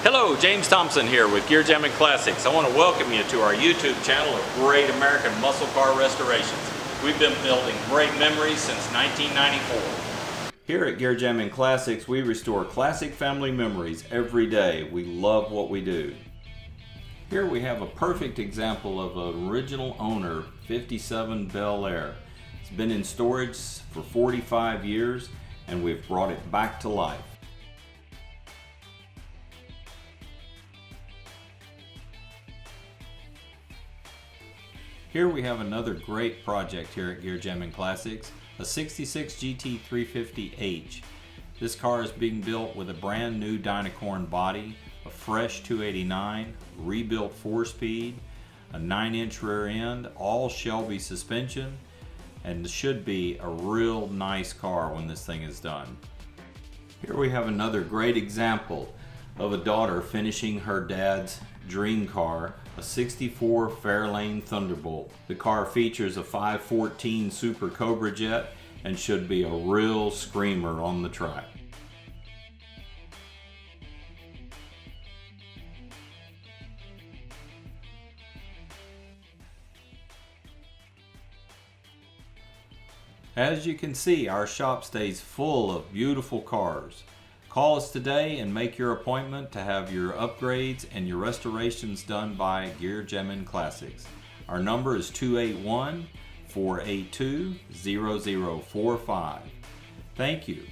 Hello, James Thompson here with Jammin Classics. I want to welcome you to our YouTube channel of great American muscle car restorations. We've been building great memories since 1994. Here at Jammin Classics, we restore classic family memories every day. We love what we do. Here we have a perfect example of an original owner, 57 Bel Air. It's been in storage for 45 years and we've brought it back to life. Here we have another great project here at Jammin Classics, a 66 GT350H. This car is being built with a brand new Dynacorn body, a fresh 289, rebuilt 4-speed, a 9-inch rear end, all Shelby suspension, and should be a real nice car when this thing is done. Here we have another great example of a daughter finishing her dad's dream car, a 64 Fairlane Thunderbolt. The car features a 514 Super Cobra jet and should be a real screamer on the track. As you can see, our shop stays full of beautiful cars. Call us today and make your appointment to have your upgrades and your restorations done by Jammin Classics. Our number is 281-482-0045. Thank you.